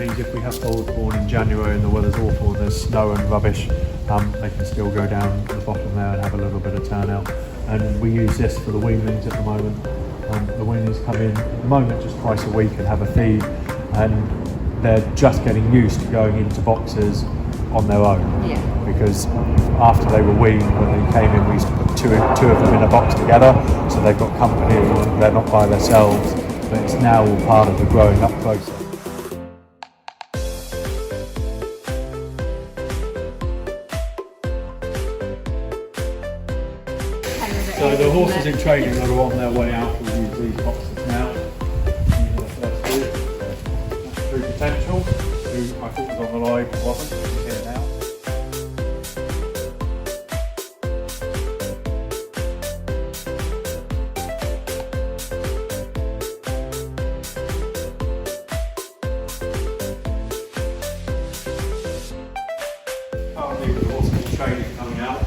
means if we have foals born in January and the weather's awful, there's snow and rubbish, they can still go down the bottom there and have a little bit of turnout. And we use this for the weanlings at the moment. The weanlings come in at the moment just twice a week and have a feed, and they're just getting used to going into boxes on their own. Yeah. Because after they were weaned, when they came in, we used to put two of them in a box together, so they've got company, they're not by themselves, but it's now all part of the growing up process. So the horses in training that are on their way out will use these boxes now. These are the first two. That's True Potential, who I thought was on the live, but wasn't. He's here now. Currently with the horses in training coming out,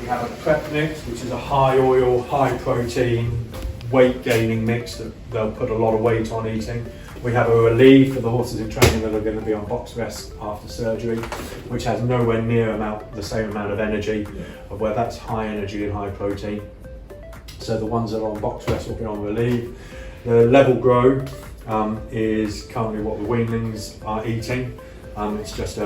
we have a prep mix, which is a high oil, high protein, weight gaining mix that they'll put a lot of weight on eating. We have a relief for the horses in training that are going to be on box rest after surgery, which has nowhere near the same amount of energy, of where that's high energy and high protein. So the ones that are on box rest will be on relief. The level grow is currently what the weanlings are eating. It's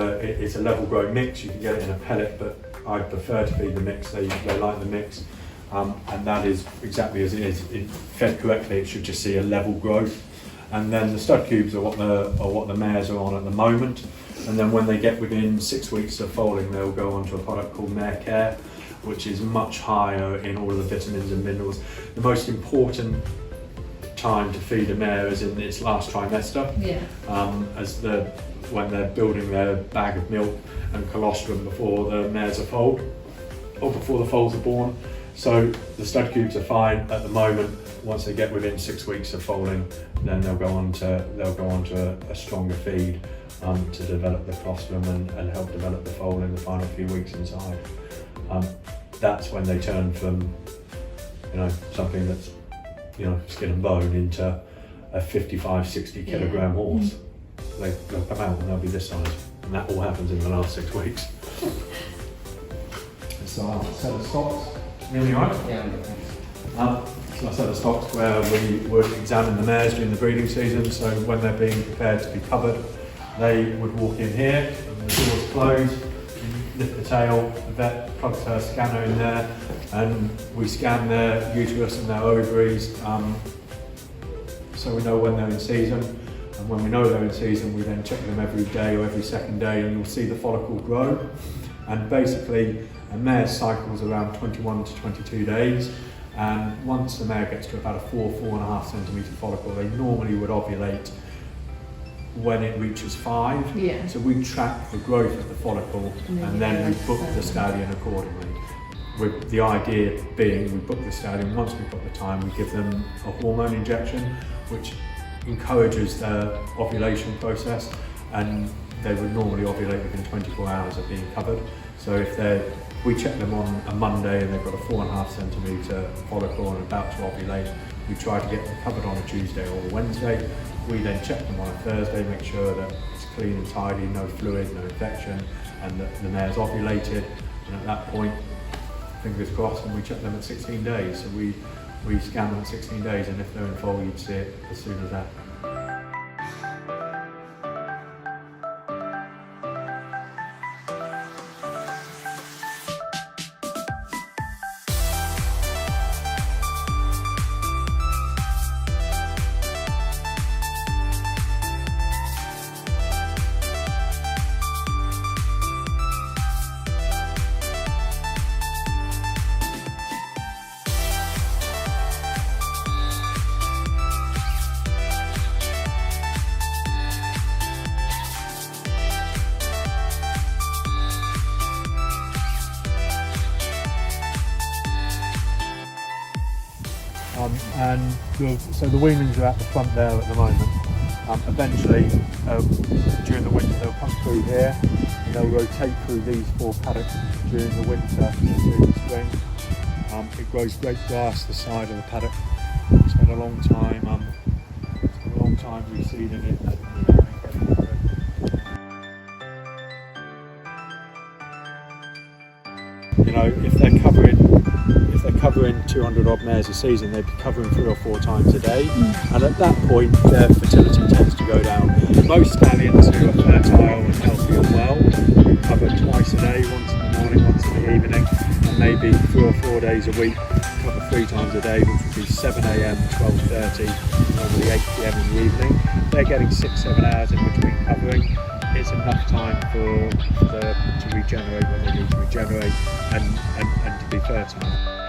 a level grow mix. You can get it in a pellet, but I prefer to feed the mix. They like the mix, and that is exactly as it is. It fed correctly, it should just see a level growth. And then the stud cubes are what the mares are on at the moment. And then when they get within 6 weeks of foaling, they'll go on to a product called Mare Care, which is much higher in all of the vitamins and minerals. The most important time to feed a mare is in its last trimester. Yeah. When they're building their bag of milk and colostrum before the mares are foaled, or before the foals are born. So the stud cubes are fine at the moment. Once they get within 6 weeks of foaling, then they'll go on to a stronger feed to develop the colostrum and help develop the foal in the final few weeks inside. That's when they turn from something that's skin and bone into a 55-60 kilogram horse. They'll come out and they'll be this size, and that all happens in the last 6 weeks. So I'll set the stocks. Really right? Yeah. So I set the stocks where we would examine the mares during the breeding season. So when they're being prepared to be covered, they would walk in here, and the doors closed, lift the tail, the vet plugs her scanner in there, and we scan their uterus and their ovaries, so we know when they're in season. And when we know they're in season, we then check them every day or every second day, and you'll see the follicle grow. And basically, a mare cycles around 21 to 22 days. And once the mare gets to about a 4.5 centimetre follicle, they normally would ovulate when it reaches 5. Yeah. So we track the growth of the follicle, and then we book the stallion accordingly. With the idea being, we book the stallion, once we've got the time, we give them a hormone injection, which encourages the ovulation process, and they would normally ovulate within 24 hours of being covered. So if we check them on a Monday and they've got a 4.5 centimetre follicle and about to ovulate, we try to get them covered on a Tuesday or a Wednesday. We then check them on a Thursday, make sure that it's clean and tidy, no fluid, no infection, and that the mare's ovulated. And at that point, fingers crossed, and we check them at 16 days. So we scan them at 16 days, and if they're in foal, you'd see it as soon as that. So the weanlings are at the front there at the moment. Eventually, during the winter, they'll come through here and they'll rotate through these 4 paddocks during the winter and during the spring. It grows great grass the side of the paddock. We spend a long time reseeding it, know, if they're covering 200 odd mares a season, they'd be covering 3 or 4 times a day, and at that point their fertility tends to go down. Most stallions who are fertile and healthy and well cover twice a day, once in the morning, once in the evening, and maybe 3 or 4 days a week cover 3 times a day, which would be 7 AM, 12:30, normally 8 PM in the evening. They're getting 6-7 hours in between covering. It's enough time for them to regenerate what they need to regenerate and to be fertile.